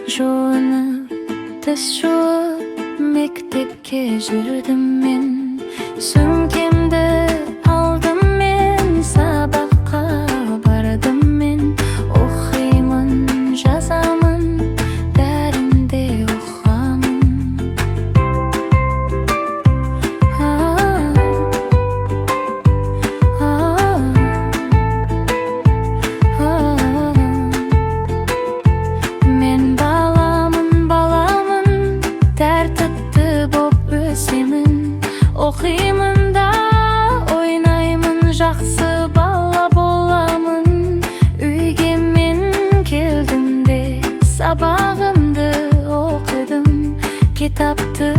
жуынып, тіс жуып, мектепке жүрдім мен. Сөмкемді алдым мен, сабаққа бардым мен. Оқимын, жазамын, бәрінде оқамын. Мен баламын, тәртіпті боп өсемін. Оқимын да ойнаймын, жақсы бала боламын. Үйге мен келдім де сабағымды оқыдым, кітапты